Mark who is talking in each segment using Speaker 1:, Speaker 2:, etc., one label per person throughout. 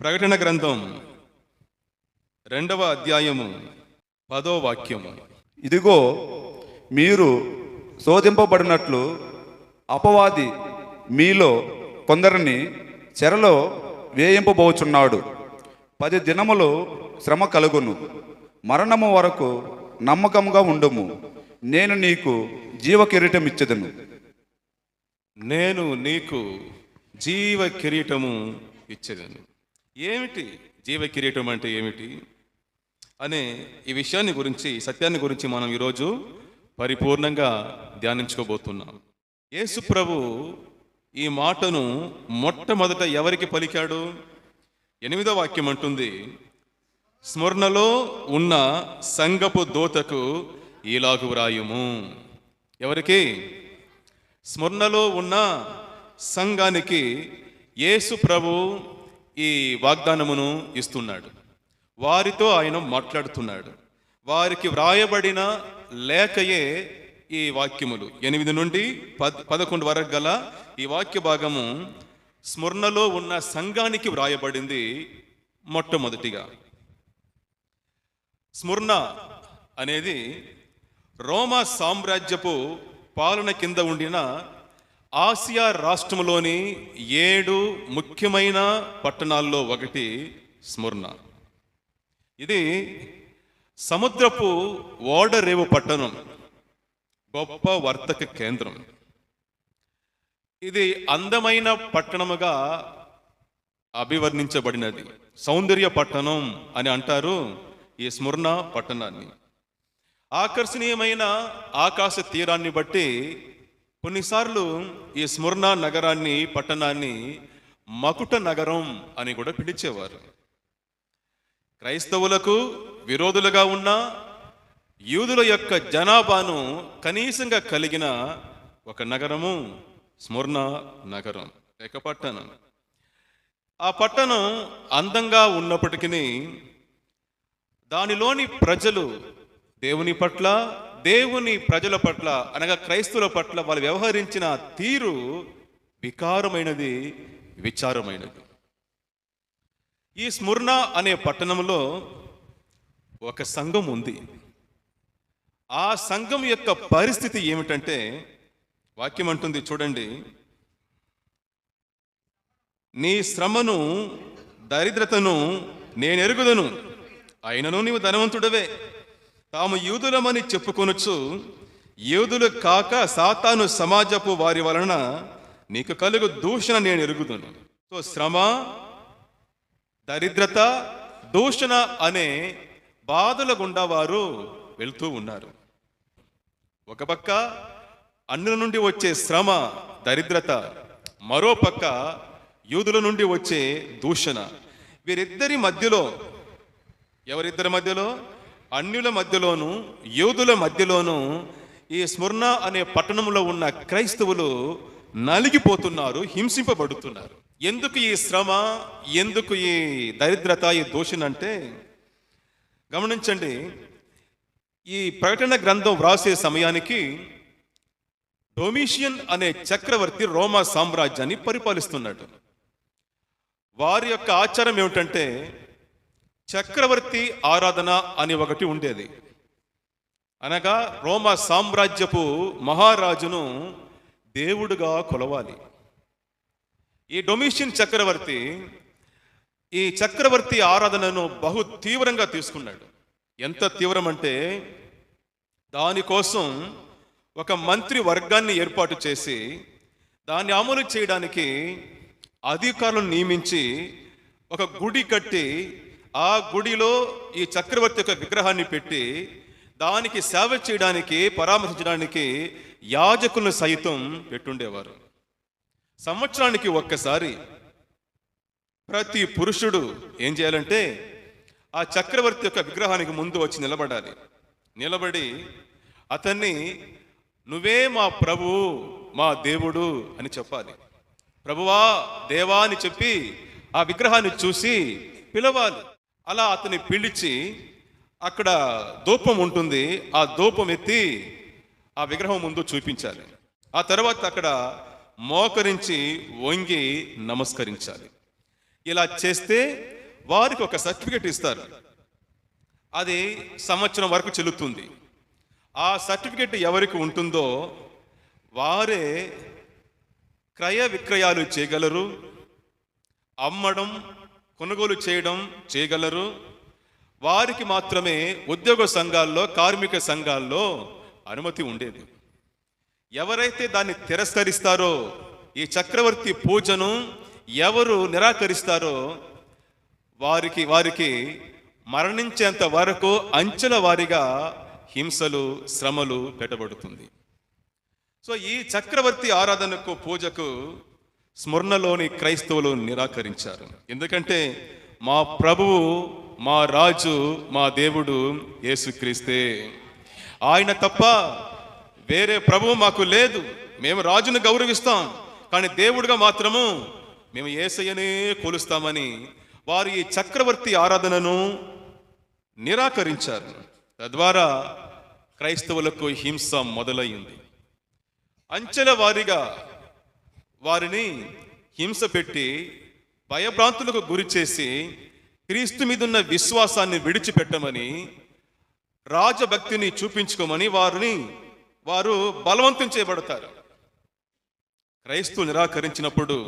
Speaker 1: ప్రకటన గ్రంథం 2వ అధ్యాయము 10వ వాక్యము.
Speaker 2: ఇదిగో మీరు శోధింపబడినట్లు అపవాది మీలో కొందరిని చెరలో వేయింపబోచున్నాడు. 10 దినములు శ్రమ కలుగును. మరణము వరకు నమ్మకంగా ఉండుము. నేను నీకు జీవ కిరీటం ఇచ్చెదను.
Speaker 1: నేను నీకు జీవ కిరీటము ఇచ్చేదను. ఏమిటి జీవ కిరీటం అంటే ఏమిటి అనే ఈ విషయాన్ని గురించి, సత్యాన్ని గురించి మనం ఈరోజు పరిపూర్ణంగా ధ్యానించుకోబోతున్నాం. యేసు ప్రభు ఈ మాటను మొట్టమొదట ఎవరికి పలికాడు? 8వ వాక్యం అంటుంది, స్మరణలో ఉన్న సంఘపు దూతకు ఈలాగు వ్రాయుము. ఎవరికి? స్మరణలో ఉన్న సంఘానికి యేసు ప్రభు ఈ వాగ్దానమును ఇస్తున్నాడు. వారితో ఆయన మాట్లాడుతున్నాడు. వారికి వ్రాయబడిన లేఖయే ఈ వాక్యములు. 8 నుండి 11 వరకు గల ఈ వాక్య భాగము స్మరణలో ఉన్న సంఘానికి వ్రాయబడింది. మొట్టమొదటిగా స్మరణ అనేది రోమా సామ్రాజ్యపు పాలన కింద ఉండిన ఆసియా రాష్ట్రంలోని 7 ముఖ్యమైన పట్టణాల్లో ఒకటి స్మరణ. ఇది సముద్రపు ఓడరేవు పట్టణం, గొప్ప వర్తక కేంద్రం. ఇది అందమైన పట్టణముగా అభివర్ణించబడినది. సౌందర్య పట్టణం అని అంటారు ఈ స్మరణ పట్టణాన్ని. ఆకర్షణీయమైన ఆకాశ తీరాన్ని బట్టి కొన్నిసార్లు ఈ స్మరణ నగరాన్ని, పట్టణాన్ని మకుట నగరం అని కూడా పిలిచేవారు. క్రైస్తవులకు విరోధులుగా ఉన్న యూదుల యొక్క జనాభాను కనీసంగా కలిగిన ఒక నగరము స్మరణ నగరం లేక పట్టణం. ఆ పట్టణం అందంగా ఉన్నప్పటికీ దానిలోని ప్రజలు దేవుని పట్ల, దేవుని ప్రజల పట్ల అనగా క్రైస్తవుల పట్ల వాళ్ళు వ్యవహరించిన తీరు వికారమైనది, విచారమైనది. ఈ స్మరణ అనే పట్టణంలో ఒక సంఘం ఉంది. ఆ సంఘం యొక్క పరిస్థితి ఏమిటంటే వాక్యం అంటుంది, చూడండి, నీ శ్రమను దరిద్రతను నేనెరుగుదును, అయినను నీవు ధనవంతుడవే. తాము యూదులమని చెప్పుకొనొచ్చు యూదులు కాక సాతాను సమాజపు వారి వలన నీకు కలుగు దూషణ నేను ఎరుగుదును. సో శ్రమ, దరిద్రత, దూషణ అనే బాధల గుండా వారు వెళ్తూ ఉన్నారు. ఒక పక్క అన్యుల నుండి వచ్చే శ్రమ, దరిద్రత, మరో పక్క యూదుల నుండి వచ్చే దూషణ. వీరిద్దరి మధ్యలో, ఎవరిద్దరి మధ్యలో? అన్యుల మధ్యలోను యూదుల మధ్యలోను ఈ స్మరణ అనే పట్టణంలో ఉన్న క్రైస్తవులు నలిగిపోతున్నారు, హింసింపబడుతున్నారు. ఎందుకు ఈ శ్రమ, ఎందుకు ఈ దరిద్రత, ఈ దూషణ అంటే గమనించండి. ఈ ప్రకటన గ్రంథం వ్రాసే సమయానికి డొమిషియన్ అనే చక్రవర్తి రోమా సామ్రాజ్యాన్ని పరిపాలిస్తున్నాడు. వారి యొక్క ఆచారం ఏమిటంటే చక్రవర్తి ఆరాధన అని ఒకటి ఉండేది. అనగా రోమా సామ్రాజ్యపు మహారాజును దేవుడుగా కొలవాలి. ఈ డొమిషియన్ చక్రవర్తి ఈ చక్రవర్తి ఆరాధనను బహు తీవ్రంగా తీసుకున్నాడు. ఎంత తీవ్రం అంటే దానికోసం ఒక మంత్రి వర్గాన్ని ఏర్పాటు చేసి దాన్ని అమలు చేయడానికి అధికారులను నియమించి ఒక గుడి కట్టి ఆ గుడిలో ఈ చక్రవర్తి యొక్క విగ్రహాన్ని పెట్టి దానికి సేవ చేయడానికి, పరామర్శించడానికి యాజకులను సైతం పెట్టుండేవారు. సంవత్సరానికి ఒక్కసారి ప్రతి పురుషుడు ఏం చేయాలంటే ఆ చక్రవర్తి యొక్క విగ్రహానికి ముందు వచ్చి నిలబడాలి. నిలబడి అతన్ని నువ్వే మా ప్రభువు, మా దేవుడు అని చెప్పాలి. ప్రభువా, దేవా అని చెప్పి ఆ విగ్రహాన్ని చూసి పిలవాలి. అలా అతన్ని పిలిచి అక్కడ ధూపం ఉంటుంది, ఆ ధూపం ఎత్తి ఆ విగ్రహం ముందు చూపించాలి. ఆ తర్వాత అక్కడ మోకరించి వంగి నమస్కరించాలి. ఇలా చేస్తే వారికి ఒక సర్టిఫికెట్ ఇస్తారు. అది సంవత్సరం వరకు చెల్లుతుంది. ఆ సర్టిఫికెట్ ఎవరికి ఉంటుందో వారే క్రయ విక్రయాలు చేయగలరు, అమ్మడం కొనుగోలు చేయగలరు. వారికి మాత్రమే ఉద్యోగ సంఘాల్లో, కార్మిక సంఘాల్లో అనుమతి ఉండేది. ఎవరైతే దాన్ని తిరస్కరిస్తారో, ఈ చక్రవర్తి పూజను ఎవరు నిరాకరిస్తారో వారికి మరణించేంత వరకు అంచెల వారీగా హింసలు, శ్రమలు పెట్టబడుతుంది. సో ఈ చక్రవర్తి ఆరాధనకు, పూజకు స్మరణలోని క్రైస్తవులు నిరాకరించారు. ఎందుకంటే మా ప్రభువు, మా రాజు, మా దేవుడు యేసుక్రీస్తే. ఆయన తప్ప వేరే ప్రభువు మాకు లేదు. మేము రాజును గౌరవిస్తాం, కానీ దేవుడిగా మాత్రము మేము యేసయ్యనే కొలుస్తామని వారు ఈ చక్రవర్తి ఆరాధనను నిరాకరించారు. తద్వారా క్రైస్తవులకు హింస మొదలయ్యింది. అంచెల వారీగా వారిని హింస పెట్టి భయభ్రాంతులకు గురి చేసి క్రీస్తు మీదున్న విశ్వాసాన్ని విడిచిపెట్టమని, రాజభక్తిని చూపించుకోమని వారు బలవంతం చేయబడతారు. క్రైస్తవులు నిరాకరించినప్పుడు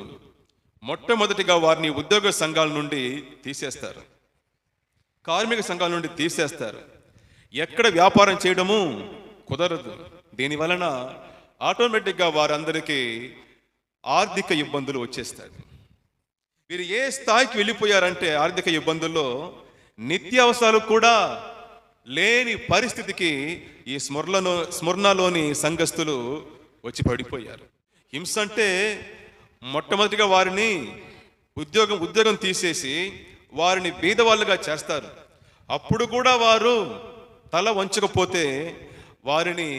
Speaker 1: మొట్టమొదటిగా వారిని ఉద్యోగ సంఘాల నుండి తీసేస్తారు, కార్మిక సంఘాల నుండి తీసేస్తారు. ఎక్కడ వ్యాపారం చేయడము కుదరదు. దీని వలన ఆటోమేటిక్గా వారందరికీ ఆర్థిక ఇబ్బందులు వచ్చేస్తాయి. వీరు ఏ స్థాయికి వెళ్ళిపోయారంటే ఆర్థిక ఇబ్బందుల్లో నిత్యావసరాలు కూడా లేని పరిస్థితికి ఈ స్మరణలోని సంఘస్థులు వచ్చి పడిపోయారు. హింస అంటే మొట్టమొదటిగా వారిని ఉద్యోగం తీసేసి వారిని బీదవాళ్ళుగా చేస్తారు. అప్పుడు కూడా వారు తల వంచకపోతే వారిని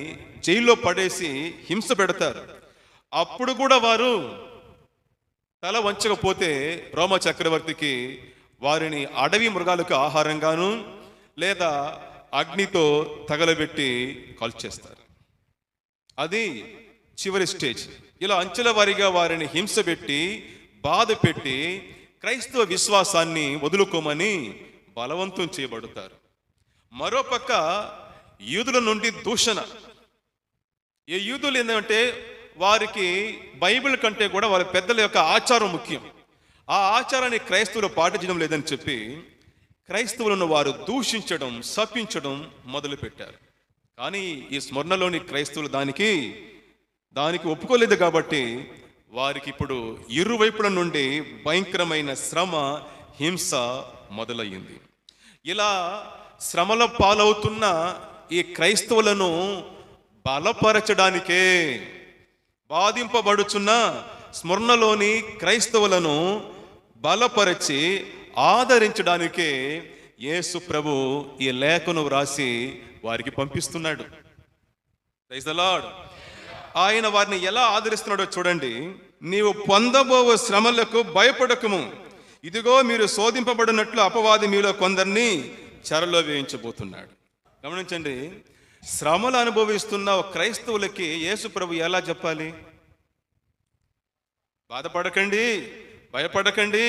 Speaker 1: జైల్లో పడేసి హింస పెడతారు. అప్పుడు కూడా వారు తల వంచకపోతే రోమ చక్రవర్తికి వారిని అడవి మృగాలకు ఆహారంగాను లేదా అగ్నితో తగలబెట్టి కాల్చేస్తారు. అది చివరి స్టేజ్. ఇలా అంచెల వారీగా వారిని హింస పెట్టి, బాధ పెట్టి క్రైస్తవ విశ్వాసాన్ని వదులుకోమని బలవంతం చేయబడతారు. మరోపక్క యూదుల నుండి దూషణ. ఈ యూదులు ఏంటంటే వారికి బైబిల్ కంటే కూడా వారి పెద్దల యొక్క ఆచారం ముఖ్యం. ఆ ఆచారాన్ని క్రైస్తవులు పాటించడం లేదని చెప్పి క్రైస్తవులను వారు దూషించడం, శపించడం మొదలుపెట్టారు. కానీ ఈ స్మరణలోని క్రైస్తవులు దానికి ఒప్పుకోలేదు. కాబట్టి వారికి ఇప్పుడు ఇరువైపుల నుండి భయంకరమైన శ్రమ, హింస మొదలయ్యింది. ఇలా శ్రమల పాలవుతున్న ఈ క్రైస్తవులను బలపరచడానికే, బాధింపబడుచున్న స్మరణలోని క్రైస్తవులను బలపరచి ఆదరించడానికే యేసు ప్రభు ఈ లేఖను వ్రాసి వారికి పంపిస్తున్నాడు. Praise the Lord. ఆయన వారిని ఎలా ఆదరిస్తున్నాడో చూడండి. నీవు పొందబోవు శ్రమలకు భయపడకము, ఇదిగో మీరు శోధింపబడినట్లు అపవాది మీలో కొందరిని చెరలో వేయించబోతున్నాడు. గమనించండి, శ్రమలు అనుభవిస్తున్న క్రైస్తవులకి యేసు ప్రభు ఎలా చెప్పాలి? బాధపడకండి, భయపడకండి,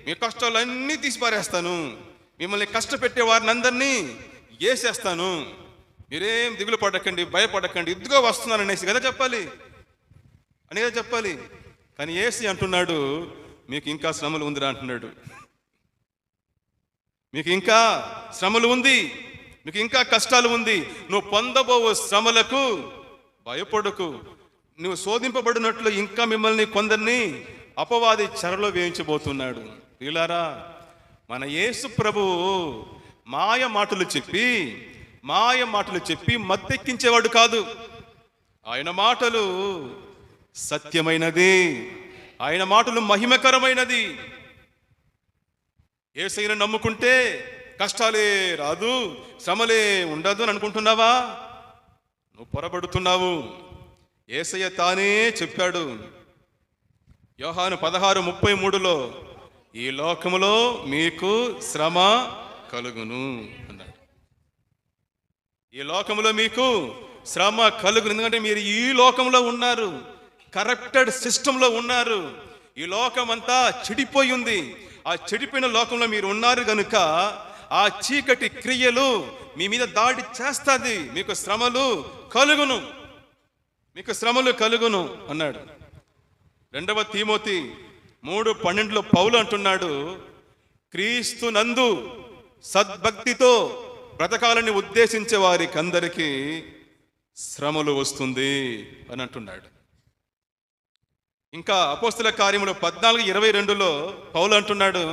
Speaker 1: మీ కష్టాలన్నీ తీసిపారేస్తాను, మిమ్మల్ని కష్టపెట్టే వారిని అందరినీ వేసేస్తాను, మీరేం దిగులు పడకండి, భయపడకండి, ఇదిగో వస్తున్నాను అనేసి కదా చెప్పాలి, చెప్పాలి. కానీ యేసు అంటున్నాడు, మీకు ఇంకా శ్రమలు ఉందిరా అంటున్నాడు. మీకు ఇంకా శ్రమలు ఉంది, మీకు ఇంకా కష్టాలు ఉంది. నువ్వు పొందబోవు శ్రమలకు భయపడకు. నువ్వు శోధింపబడినట్లు ఇంకా మిమ్మల్ని కొందరిని అపవాది చెరలో వేయించబోతున్నాడు. వీళ్ళారా, మన యేసు ప్రభువు మాయ మాటలు చెప్పి మత్తెక్కించేవాడు కాదు. ఆయన మాటలు సత్యమైనది, ఆయన మాటలు మహిమకరమైనది. యేసయ్యను నమ్ముకుంటే కష్టాలే రాదు, శ్రమలే ఉండదు అని అనుకుంటున్నావా? నువ్వు పొరబడుతున్నావు. యేసయ్య తానే చెప్పాడు యోహాను 16:33లో, ఈ లోకములో మీకు శ్రమ కలుగును అన్నాడు. ఈ లోకంలో మీకు శ్రమ కలుగును. ఎందుకంటే మీరు ఈ లోకంలో ఉన్నారు, కరప్టెడ్ సిస్టంలో ఉన్నారు. ఈ లోకం అంతా చెడిపోయి ఉంది. ఆ చెడిపోయిన లోకంలో మీరు ఉన్నారు గనుక ఆ చీకటి క్రియలు మీ మీద దాడి చేస్తుంది, మీకు శ్రమలు కలుగును, మీకు శ్రమలు కలుగును అన్నాడు. 2 తిమోతి 3:12 పౌలు అంటున్నాడు, క్రీస్తు నందు సద్భక్తితో బ్రతకాలని ఉద్దేశించే వారికి అందరికీ శ్రమలు వస్తుంది అని అంటున్నాడు. ఇంకా అపోస్తల కార్యములు 14:22 పౌలు అంటున్నాడు,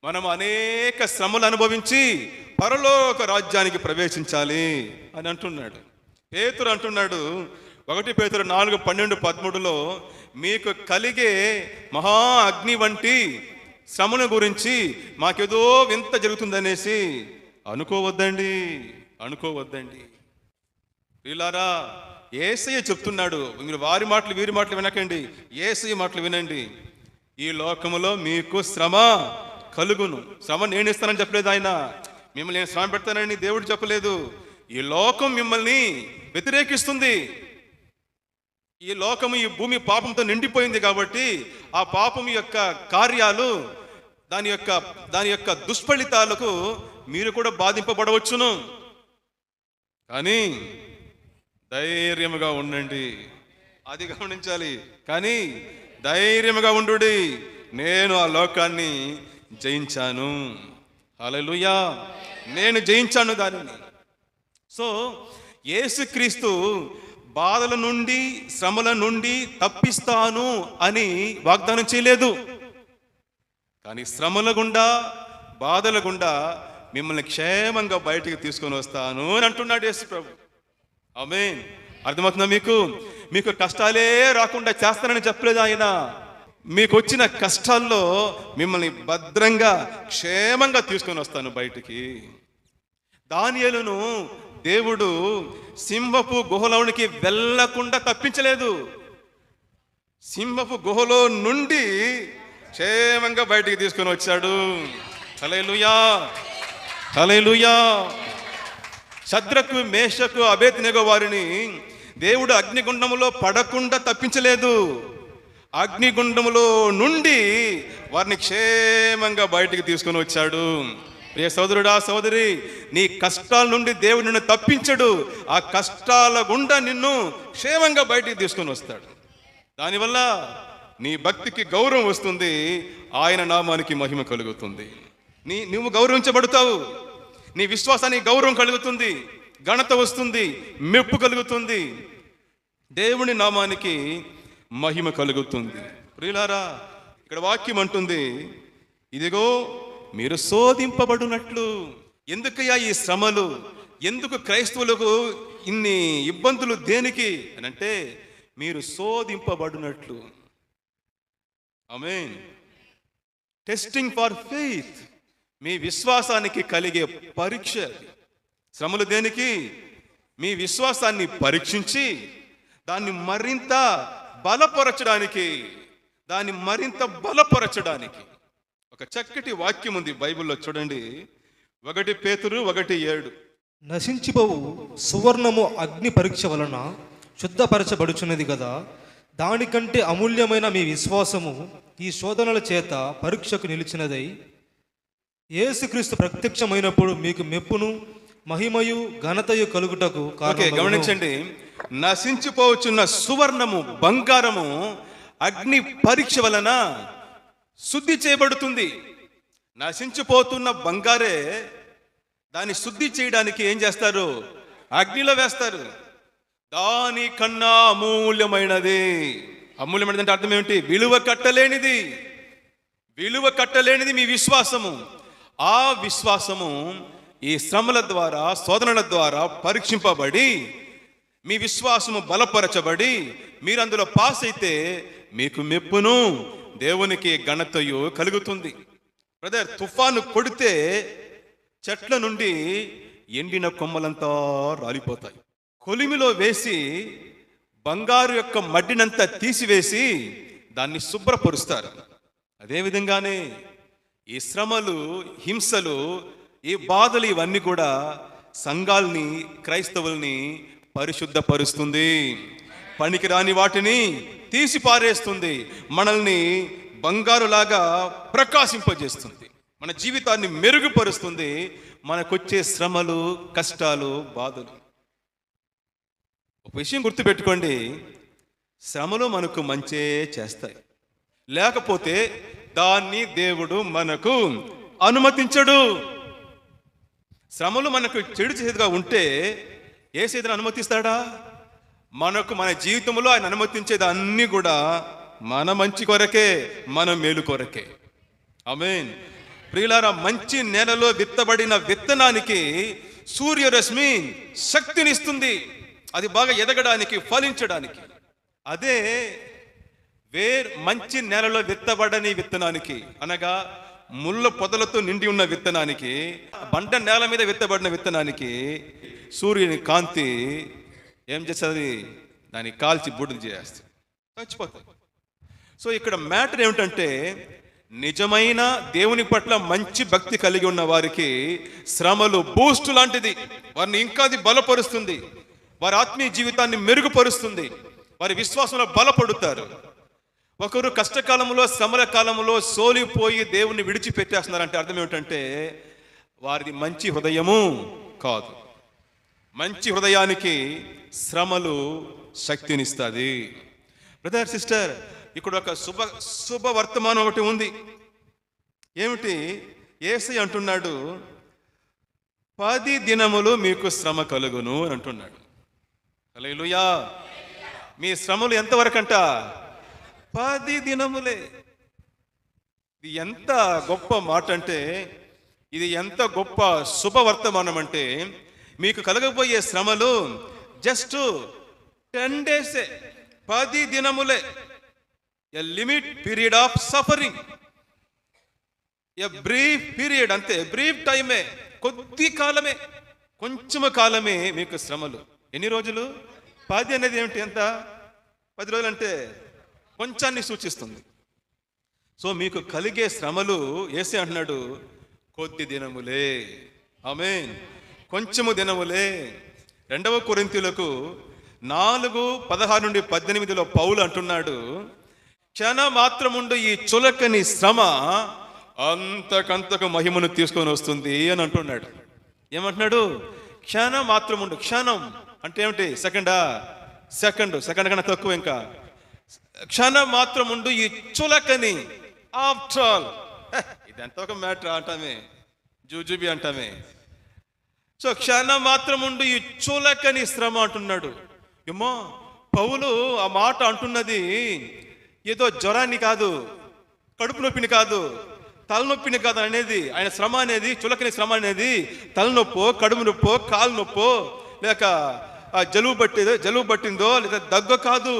Speaker 1: మనం అనేక శ్రమలు అనుభవించి పరలోక రాజ్యానికి ప్రవేశించాలి అని అంటున్నాడు. పేతురు అంటున్నాడు 1 పేతురు 4:12-13 మీకు కలిగే మహా అగ్ని వంటి శ్రమల గురించి మాకేదో వింత జరుగుతుందనేసి అనుకోవద్దండి. వీళ్ళారా, యేసయ్య చెప్తున్నాడు, మీరు వారి మాటలు వీరి మాటలు వినకండి, యేసయ్య మాటలు వినండి. ఈ లోకములో మీకు శ్రమ కలుగును. శ్రమ నేను ఇస్తానని చెప్పలేదు ఆయన, మిమ్మల్ని నేను శ్రమ పెడతానని దేవుడు చెప్పలేదు. ఈ లోకం మిమ్మల్ని వ్యతిరేకిస్తుంది. ఈ లోకము, ఈ భూమి పాపంతో నిండిపోయింది కాబట్టి ఆ పాపం యొక్క కార్యాలు, దాని యొక్క దుష్ఫలితాలకు మీరు కూడా బాధింపబడవచ్చును. కానీ ధైర్యముగా ఉండండి, అది గమనించాలి. కానీ ధైర్యముగా ఉండుడి, నేను ఆ లోకాన్ని జయించాను. హల్లెలూయా, నేను జయించాను దానిని. సో యేసుక్రీస్తు బాధల నుండి, శ్రమల నుండి తప్పిస్తాను అని వాగ్దానం చేయలేదు. కానీ శ్రమల గుండా, బాధల గుండా మిమ్మల్ని క్షేమంగా బయటికి తీసుకొని వస్తాను అని అంటున్నాడు యేసు ప్రభు. ఆమేన్. అర్థమవుతుందా మీకు? మీకు కష్టాలే రాకుండా చేస్తానని చెప్పలేదు ఆయన. మీకు వచ్చిన కష్టాల్లో మిమ్మల్ని భద్రంగా క్షేమంగా తీసుకొని వస్తాను బయటికి. దానియేలును దేవుడు సింహపు గుహలోనికి వెళ్ళకుండా తప్పించలేదు. సింహపు గుహలో నుండి క్షేమంగా బయటికి తీసుకొని వచ్చాడు. హల్లెలూయా, హల్లెలూయా. షద్రకు, మేషకు, అబేద్నెగో వారిని దేవుడు అగ్నిగుండములో పడకుండా తప్పించలేదు. అగ్నిగుండములో నుండి వారిని క్షేమంగా బయటికి తీసుకొని వచ్చాడు. ప్రియ సోదరుడా, సోదరి, నీ కష్టాల నుండి దేవుడు నిన్ను తప్పించడు, ఆ కష్టాల గుండా నిన్ను క్షేమంగా బయటికి తీసుకొని వస్తాడు. దానివల్ల నీ భక్తికి గౌరవం వస్తుంది, ఆయన నామానికి మహిమ కలుగుతుంది. నువ్వు గౌరవించబడతావు, నీ విశ్వాసానికి గౌరవం కలుగుతుంది, ఘనత వస్తుంది, మెప్పు కలుగుతుంది, దేవుని నామానికి మహిమ కలుగుతుంది. ప్రియులారా, ఇక్కడ వాక్యం అంటుంది, ఇదిగో మీరు శోధింపబడినట్లు. ఎందుకయ్యా ఈ శ్రమలు? ఎందుకు క్రైస్తవులకు ఇన్ని ఇబ్బందులు? దేనికి అని అంటే, మీరు శోధింపబడినట్లు. ఆమేన్. టెస్టింగ్ ఫర్ ఫెయిత్, మీ విశ్వాసానికి కలిగే పరీక్ష. శ్రమలు దేనికి? మీ విశ్వాసాన్ని పరీక్షించి దాన్ని మరింత బలపరచడానికి, ఒక చక్కటి వాక్యం ఉంది బైబిల్లో, చూడండి. 1 పేతురు 1:7.
Speaker 3: నశించిపోవు సువర్ణము అగ్ని పరీక్ష వలన శుద్ధపరచబడుచున్నది కదా, దానికంటే అమూల్యమైన మీ విశ్వాసము ఈ శోధనల చేత పరీక్షకు నిలిచినదై యేసుక్రీస్తు ప్రత్యక్షమైనప్పుడు మీకు మెప్పును, మహిమయు, ఘనతయు కలుగుటకు కారణం.
Speaker 1: గమనించండి, నశించిపోవచ్చున్న సువర్ణము, బంగారము అగ్ని పరీక్ష వలన శుద్ధి చేయబడుతుంది. నశించిపోతున్న బంగారే దాన్ని శుద్ధి చేయడానికి ఏం చేస్తారు? అగ్నిలో వేస్తారు. దానికన్నా అమూల్యమైనది. అమూల్యమైనది అంటే అర్థం ఏమిటి? విలువ కట్టలేనిది మీ విశ్వాసము. ఆ విశ్వాసము ఈ శ్రమల ద్వారా, శోధనల ద్వారా పరీక్షింపబడి, మీ విశ్వాసము బలపరచబడి, మీరు అందులో పాస్ అయితే మీకు మెప్పును, దేవునికి ఘనతయు కలుగుతుంది. బ్రదర్, తుఫాను కొడితే చెట్ల నుండి ఎండిన కొమ్మలంతా రాలిపోతాయి. కొలిమిలో వేసి బంగారు యొక్క మడ్డినంతా తీసివేసి దాన్ని శుభ్రపరుస్తారు. అదేవిధంగానే ఈ శ్రమలు, హింసలు, ఈ బాధలు, ఇవన్నీ కూడా సంఘాల్ని, క్రైస్తవుల్ని పరిశుద్ధపరుస్తుంది. పనికిరాని వాటిని తీసి పారేస్తుంది, మనల్ని బంగారులాగా ప్రకాశింపజేస్తుంది, మన జీవితాన్ని మెరుగుపరుస్తుంది. మనకొచ్చే శ్రమలు, కష్టాలు, బాధలు. ఒక విషయం గుర్తుపెట్టుకోండి, శ్రమలు మనకు మంచే చేస్తాయి, లేకపోతే దాన్ని దేవుడు మనకు అనుమతించడు. శ్రమలు మనకు చెడు చేసేదిగా ఉంటే యేసయ్య అనుమతిస్తాడా? మన జీవితంలో ఆయన అనుమతించేది అన్నీ కూడా మన మంచి కొరకే, మన మేలు కొరకే. ఆమేన్. ప్రియులారా, మంచి నేలలో విత్తబడిన విత్తనానికి సూర్యరశ్మి శక్తినిస్తుంది, అది బాగా ఎదగడానికి, ఫలించడానికి. అదే మంచి నేలలో విత్తబడని విత్తనానికి, అనగా ముళ్ళ పొదలతో నిండి ఉన్న విత్తనానికి, బండ నేల మీద విత్తబడిన విత్తనానికి సూర్యుని కాంతి ఏం చేస్తుంది? దాన్ని కాల్చి బూడిద చేస్తుంది, చచ్చిపోతుంది. సో ఇక్కడ మ్యాటర్ ఏమిటంటే, నిజమైన దేవుని పట్ల మంచి భక్తి కలిగి ఉన్న వారికి శ్రమలు బూస్ట్ లాంటిది. వారిని ఇంకా అది బలపరుస్తుంది, వారి ఆత్మీయ జీవితాన్ని మెరుగుపరుస్తుంది, వారి విశ్వాసంలో బలపడుతారు. ఒకరు కష్టకాలంలో, శ్రమల కాలంలో సోలిపోయి దేవుణ్ణి విడిచిపెట్టేస్తున్నారంటే అర్థం ఏమిటంటే, వారిది మంచి హృదయము కాదు. మంచి హృదయానికి శ్రమలు శక్తినిస్తుంది. బ్రదర్, సిస్టర్, ఇక్కడ ఒక శుభ వర్తమానం ఒకటి ఉంది. ఏమిటి? యేసయ్య అంటున్నాడు, 10 దినములు మీకు శ్రమ కలుగును అని అంటున్నాడు. హల్లెలూయా. మీ శ్రమలు ఎంతవరకంట? 10 దినములే. ఇది ఎంత గొప్ప మాట అంటే, ఇది ఎంత గొప్ప శుభవర్తమానం అంటే, మీకు కలగబోయే శ్రమలు జస్ట్ 10 డేసే, 10 దినములే. A limit period of suffering, a brief period, అంతే, బ్రీఫ్ టైమే, కొద్ది కాలమే, కొంచెము కాలమే మీకు శ్రమలు. ఎన్ని రోజులు? 10 అనేది ఏమిటి? ఎంత? 10 రోజులు అంటే కొంచాన్ని సూచిస్తుంది. సో మీకు కలిగే శ్రమలు యేసయ్య అంటున్నాడు, కొద్ది దినములే. ఆమేన్. కొంచెము దినములే. 2 కొరింథీయులకు 4:16-18 పౌలు అంటున్నాడు, క్షణ మాత్రముండు ఈ చులకని శ్రమ అంతకంతకు మహిమను తీసుకొని వస్తుంది అని అంటున్నాడు. ఏమంటున్నాడు? క్షణ మాత్రముండు. క్షణం అంటే ఏమిటి? సెకండ్ కన్నా తక్కువ. ఇంకా క్షణ మాత్రముండు ఈ చులకని, ఆఫ్టర్ ఆల్, ఇదంతా ఒక మ్యాటర్ అంటామే, జూజుబి అంటామే. సో క్షణ మాత్రముండు ఈ చులకని శ్రమ అంటున్నాడు. ఏమో పౌలు ఆ మాట అంటున్నది ఏదో జ్వరాన్ని కాదు, కడుపు నొప్పిని కాదు, తలనొప్పిని కాదు అనేది. ఆయన శ్రమ అనేది, చులకని శ్రమ అనేది తలనొప్పో, కడుపు నొప్పో, కాలు నొప్పో, లేక జలుబు పట్టిందో లేదా దగ్గు కాదు.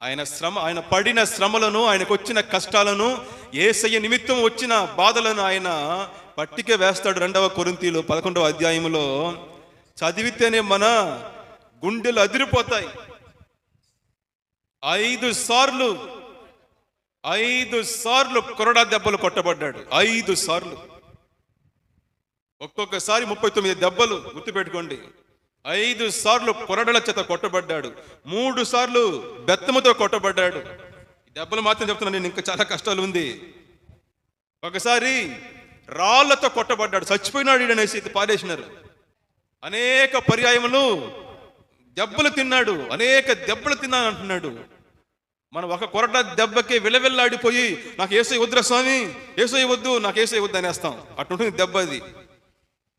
Speaker 1: ఆయన పడిన శ్రమలను, ఆయనకు వచ్చిన కష్టాలను, యేసయ్య నిమిత్తం వచ్చిన బాధలను ఆయన పట్టిక వేస్తాడు. 2 కొరింథీయులు 11వ అధ్యాయంలో చదివితేనే మన గుండెలు అదిరిపోతాయి. 5 సార్లు కొరడా దెబ్బలు కొట్టబడ్డాడు. 5 సార్లు, ఒక్కొక్కసారి 39 దెబ్బలు. గుర్తుపెట్టుకోండి, 5 సార్లు కొరడల చేత కొట్టబడ్డాడు. 3 సార్లు బెత్తముతో కొట్టబడ్డాడు. దెబ్బలు మాత్రం చెప్తున్నాను నేను, ఇంకా చాలా కష్టాలు ఉంది. ఒకసారి రాళ్లతో కొట్టబడ్డాడు, చచ్చిపోయినాడు అనేసి పారేసినారు. అనేక పర్యాయములు దెబ్బలు తిన్నాడు, అనేక దెబ్బలు తిన్నాను అంటున్నాడు. మనం ఒక కొరట దెబ్బకి విలవిల్లాడిపోయి, నాకు యేసయ్య వద్దురా స్వామి, యేసయ్య వద్దు, నాకు యేసయ్య వద్దు అనేస్తాం. అటుంటుంది దెబ్బ. అది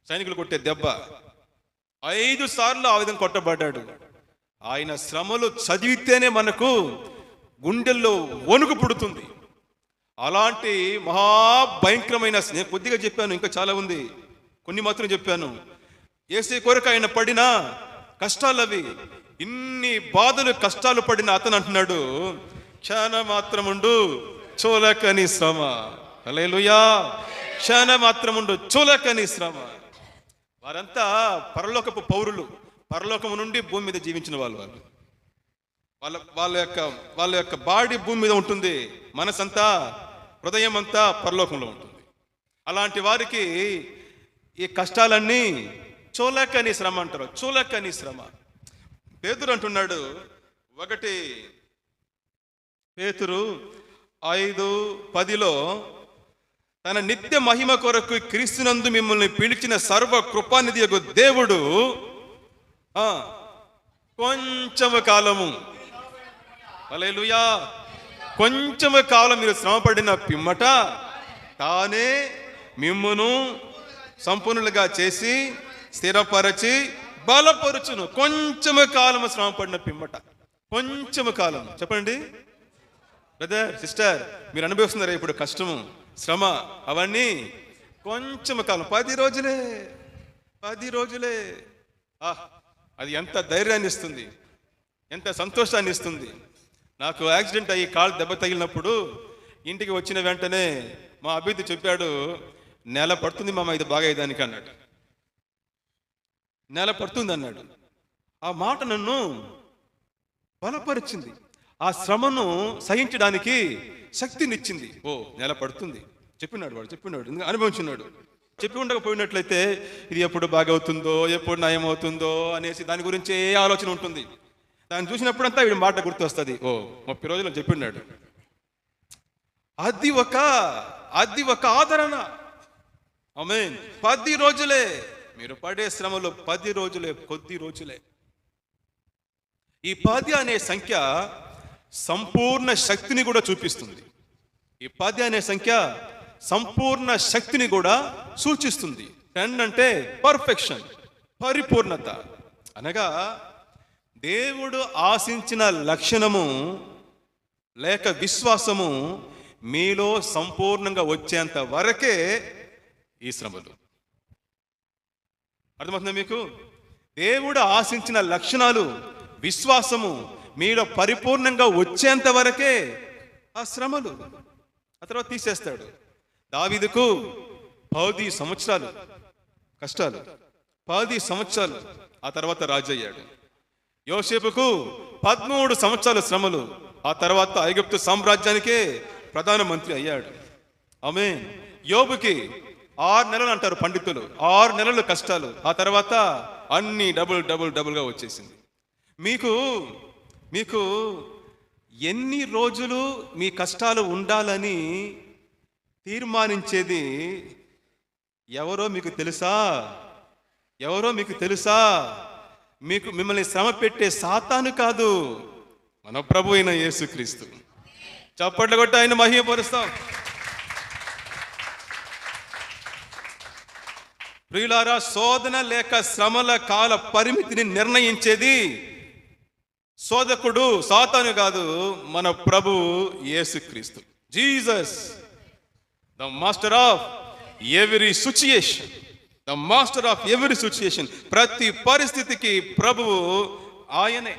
Speaker 1: సైనికులు కొట్టే దెబ్బ. 5 సార్లు ఆ విధంగా కొట్టబడ్డాడు. ఆయన శ్రమలు చదివితేనే మనకు గుండెల్లో వణుకు పుడుతుంది. అలాంటి మహాభయంకరమైన, నేను కొద్దిగా చెప్పాను, ఇంకా చాలా ఉంది, కొన్ని మాత్రం చెప్పాను. యేసయ్య కొరకు ఆయన పడిన కష్టాలు అవి. ఇన్ని బాధలు, కష్టాలు పడిన అతను అంటున్నాడు, క్షణ మాత్రముండు చులకని శ్రమ. హల్లెలూయా. క్షణ మాత్రముండు చులకని శ్రమ. వారంతా పరలోకపు పౌరులు, పరలోకము నుండి భూమి మీద జీవించిన వాళ్ళు. వాళ్ళ యొక్క బాడీ భూమి మీద ఉంటుంది, మనసంతా, హృదయం అంతా పరలోకంలో ఉంటుంది. అలాంటి వారికి ఈ కష్టాలన్నీ చులకని శ్రమ అంటారు. చులకని శ్రమ. పేతురు అంటున్నాడు, 1 పేతురు 5:10లో తన నిత్య మహిమ కొరకు క్రీస్తునందు మిమ్మల్ని పిలిచిన సర్వ కృపానిధియగు దేవుడు కొంచెము కాలము, హల్లెలూయా, కొంచెము కాలం మీరు శ్రమపడిన పిమ్మట తానే మిమ్మును సంపూర్ణులుగా చేసి స్థిరపరచి బలపరుచును. కొంచెము కాలము శ్రమపడిన పిమ్మట, కొంచెము కాలం. చెప్పండి బ్రదర్, సిస్టర్, మీరు అనుభవిస్తున్నారా ఇప్పుడు కష్టము, శ్రమ, అవన్నీ కొంచెము కాలం, 10 రోజులే, 10 రోజులే. అది ఎంత ధైర్యాన్ని ఇస్తుంది, ఎంత సంతోషాన్ని ఇస్తుంది. నాకు యాక్సిడెంట్ అయ్యి కాలు దెబ్బ తగిలినప్పుడు ఇంటికి వచ్చిన వెంటనే మా అభివృద్ధి చెప్పాడు, నెల పడుతుంది మామ ఇది బాగా అయ్యేదానికి అన్నాడు. నెల పడుతుంది అన్నాడు. ఆ మాట నన్ను బలపరిచింది, ఆ శ్రమను సహించడానికి శక్తినిచ్చింది. నెల పడుతుంది చెప్పినాడు, వాడు చెప్పినాడు, అనుభవించున్నాడు. చెప్పి ఉండకపోయినట్లయితే ఇది ఎప్పుడు బాగవుతుందో, ఎప్పుడు నయమవుతుందో అనేసి దాని గురించి ఏ ఆలోచన ఉంటుంది. దాన్ని చూసినప్పుడంతా వీడి మాట గుర్తు వస్తుంది. 30 రోజులు చెప్పినాడు. అది ఒక ఆదరణ. ఆమేన్. 10 రోజులే మీరు పడే శ్రమలో, 10 రోజులే, కొద్ది రోజులే. ఈ 10 అనే సంఖ్య సంపూర్ణ శక్తిని కూడా చూపిస్తుంది. ఈ 10 అనే సంఖ్య సంపూర్ణ శక్తిని కూడా సూచిస్తుంది. 10 అంటే పర్ఫెక్షన్, పరిపూర్ణత. అనగా దేవుడు ఆశించిన లక్షణము లేక విశ్వాసము మీలో సంపూర్ణంగా వచ్చేంత వరకే ఈ శ్రమలు. అర్థమవుతుందా మీకు? దేవుడు ఆశించిన లక్షణాలు, విశ్వాసము మీలో పరిపూర్ణంగా వచ్చేంత వరకే ఆ శ్రమలు. ఆ తర్వాత తీసేస్తాడు. దావీదుకు 10 సంవత్సరాలు కష్టాలు, 10 సంవత్సరాలు, ఆ తర్వాత రాజు అయ్యాడు. యోసేపుకు 13 సంవత్సరాల శ్రమలు, ఆ తర్వాత ఐగుప్తు సామ్రాజ్యానికే ప్రధానమంత్రి అయ్యాడు. ఆమేన్. యోబుకి 6 నెలలు అంటారు పండితులు, 6 నెలలు కష్టాలు, ఆ తర్వాత అన్ని డబుల్గా వచ్చేసింది. మీకు ఎన్ని రోజులు మీ కష్టాలు ఉండాలని తీర్మానించేది ఎవరో మీకు తెలుసా? మిమ్మల్ని శ్రమ పెట్టే సాతాను కాదు, మన ప్రభు అయిన యేసుక్రీస్తు. చప్పట్లు కొట్టి ఆయన మహిమపరుస్తాం. ప్రియులారా, శోధన లేక శ్రమల కాల పరిమితిని నిర్ణయించేది శోధకుడు, సాతాను కాదు, మన ప్రభు యేసుక్రీస్తు. Jesus, the master of every situation, the master of every situation. ప్రతి పరిస్థితికి ప్రభువు ఆయనే.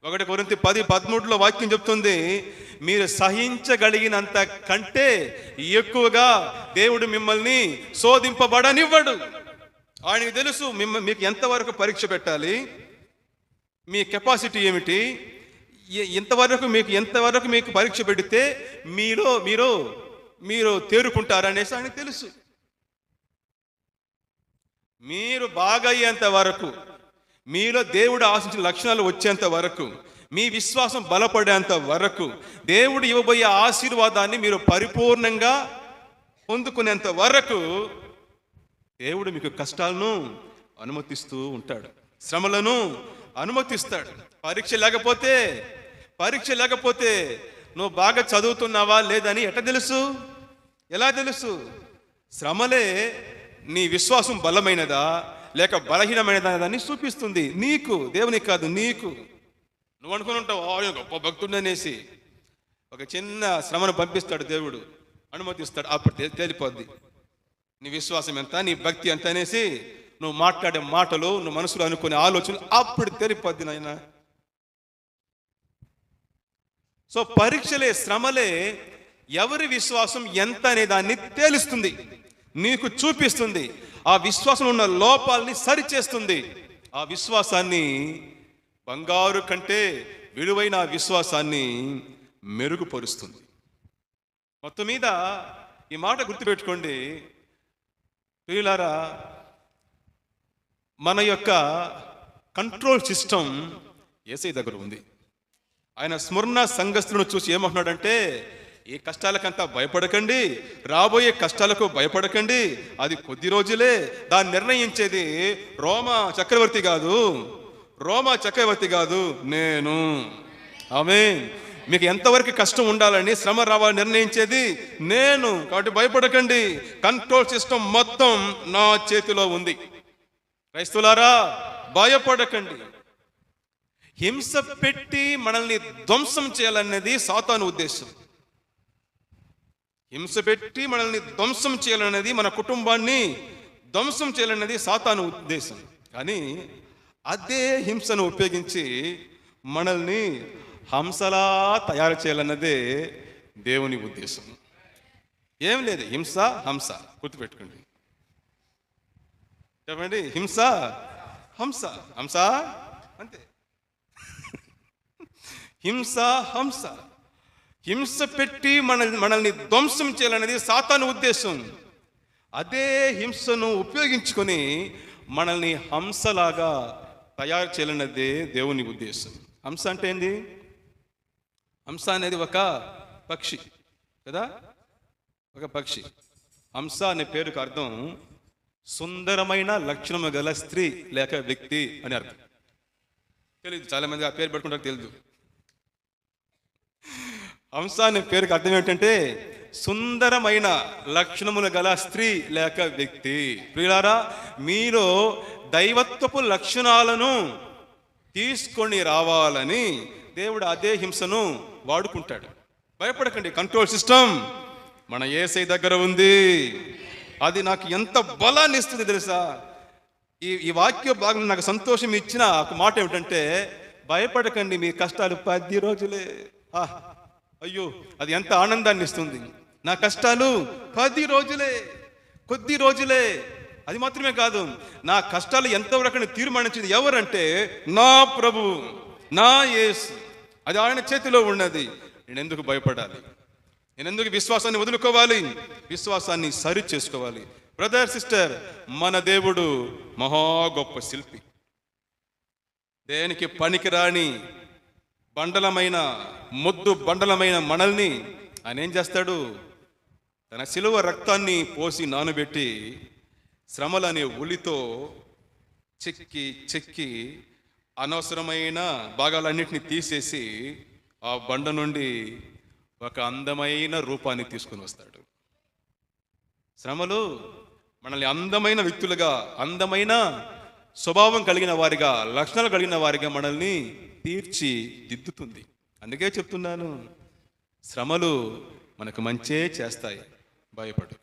Speaker 1: 1 కొరింథీ 10:13 వాక్యం చెప్తుంది, మీరు సహించగలిగినంత కంటే ఎక్కువగా దేవుడు మిమ్మల్ని శోధింపబడనివ్వడు. ఆయనకి తెలుసు మీకు ఎంతవరకు పరీక్ష పెట్టాలి, మీ కెపాసిటీ ఏమిటి, ఎంతవరకు మీకు పరీక్ష పెడితే మీరు తేరుకుంటారనేసి ఆయనకు తెలుసు. మీరు బాగా అయ్యేంత వరకు, మీలో దేవుడు ఆశించిన లక్షణాలు వచ్చేంత వరకు, మీ విశ్వాసం బలపడేంత వరకు, దేవుడు ఇవ్వబోయే ఆశీర్వాదాన్ని మీరు పరిపూర్ణంగా పొందుకునేంత వరకు దేవుడు మీకు కష్టాలను అనుమతిస్తూ ఉంటాడు, శ్రమలను అనుమతిస్తాడు. పరీక్ష లేకపోతే నువ్వు బాగా చదువుతున్నావా లేదని ఎలా తెలుసు? శ్రమలే నీ విశ్వాసం బలమైనదా లేక బలహీనమైనదా అని చూపిస్తుంది. నీకు, దేవునికి కాదు, నీకు. నువ్వు అనుకుని ఉంటావు గొప్ప భక్తుడు అనేసి. ఒక చిన్న శ్రమను పంపిస్తాడు దేవుడు, అనుమతిస్తాడు. అప్పుడు తేలిపోద్ది నీ విశ్వాసం ఎంత, నీ భక్తి ఎంత అనేసి. నువ్వు మాట్లాడే మాటలు, నువ్వు మనసులో అనుకునే ఆలోచనలు అప్పుడు తెలిపోద్ది నాయన. సో పరీక్షలే, శ్రమలే ఎవరి విశ్వాసం ఎంత అనే దాన్ని తేలుస్తుంది, నీకు చూపిస్తుంది. ఆ విశ్వాసంలో ఉన్న లోపాలని సరిచేస్తుంది. ఆ విశ్వాసాన్ని, బంగారు కంటే విలువైన ఆ విశ్వాసాన్ని మెరుగుపరుస్తుంది. మొత్తం మీద ఈ మాట గుర్తుపెట్టుకోండి ప్రియులారా, మన యొక్క కంట్రోల్ సిస్టమ్ యేసయ్య దగ్గర ఉంది. ఆయన స్మరణ సంఘస్థులను చూసి ఏమంటున్నాడంటే, ఈ కష్టాలకంతా భయపడకండి, రాబోయే కష్టాలకు భయపడకండి. అది కొద్ది రోజులే. దాన్ని నిర్ణయించేది రోమా చక్రవర్తి కాదు, రోమా చక్రవర్తి కాదు, నేను. ఆమేన్. మీకు ఎంతవరకు కష్టం ఉండాలని, శ్రమ రావాలని నిర్ణయించేది నేను. కాబట్టి భయపడకండి. కంట్రోల్ సిస్టమ్ మొత్తం నా చేతిలో ఉంది. క్రైస్తవులారా, భయపడకండి. హింస పెట్టి మనల్ని ధ్వంసం చేయాలనేది సాతాను ఉద్దేశం. హింస పెట్టి మనల్ని ధ్వంసం చేయాలనేది, మన కుటుంబాన్ని ధ్వంసం చేయాలనేది సాతాను ఉద్దేశం. కానీ అదే హింసను ఉపయోగించి మనల్ని హంసలా తయారు చేయాలన్నదే దేవుని ఉద్దేశం. ఏం లేదు, హింస హంస, గుర్తుపెట్టుకోండి. చెప్పండి, హింస హంస, హంస అంతే. హింస హంస. హింస పెట్టి మనల్ని ధ్వంసం చేయాలనేది సాతాను ఉద్దేశం. అదే హింసను ఉపయోగించుకొని మనల్ని హంసలాగా తయారు చేయాలన్నదే దేవుని ఉద్దేశం. హంస అంటే ఏంది? హంస అనేది ఒక పక్షి కదా, ఒక పక్షి. హంస అనే పేరుకు అర్థం సుందరమైన లక్షణము గల స్త్రీ లేక వ్యక్తి అని అర్థం. తెలియదు, చాలా మంది ఆ పేరు పెట్టుకుంటారు, తెలియదు. హంస అనే పేరుకి అర్థం ఏంటంటే సుందరమైన లక్షణములు గల స్త్రీ లేక వ్యక్తి. ప్రియులారా, మీలో దైవత్వపు లక్షణాలను తీసుకొని రావాలని దేవుడు అదే హింసను వాడుకుంటాడు. భయపడకండి, కంట్రోల్ సిస్టమ్ మన యేసయ్య దగ్గర ఉంది. అది నాకు ఎంత బలాన్ని ఇస్తుంది తెలుసా? ఈ వాక్య భాగం నాకు సంతోషం ఇచ్చిన ఒక మాట ఏమిటంటే, భయపడకండి, మీ కష్టాలు 10 రోజులే. అయ్యో, అది ఎంత ఆనందాన్ని ఇస్తుంది. నా కష్టాలు 10 రోజులే, కొద్ది రోజులే. అది మాత్రమే కాదు, నా కష్టాలు ఎంతవరకు తీర్మానించింది ఎవరంటే నా ప్రభు, నా యేసు. అది ఆయన చేతిలో ఉన్నది. నేను ఎందుకు భయపడాలి? నేను ఎందుకు విశ్వాసాన్ని వదులుకోవాలి? విశ్వాసాన్ని సరి చేసుకోవాలి. బ్రదర్, సిస్టర్, మన దేవుడు మహా గొప్ప శిల్పి. దేనికి పనికిరాని బండలమైన మొద్దు బండలమైన మనల్ని ఆయన ఏం చేస్తాడు? తన శిలువ రక్తాన్ని పోసి నానబెట్టి శ్రమలనే ఉలితో చెక్కి చెక్కి అనవసరమైన భాగాలన్నింటినీ తీసేసి ఆ బండ నుండి ఒక అందమైన రూపాన్ని తీసుకుని వస్తాడు. శ్రమలు మనల్ని అందమైన వ్యక్తులుగా, అందమైన స్వభావం కలిగిన వారిగా, లక్షణాలు కలిగిన వారిగా మనల్ని తీర్చిదిద్దుతుంది. అందుకే చెప్తున్నాను, శ్రమలు మనకు మంచే చేస్తాయి, భయపడు.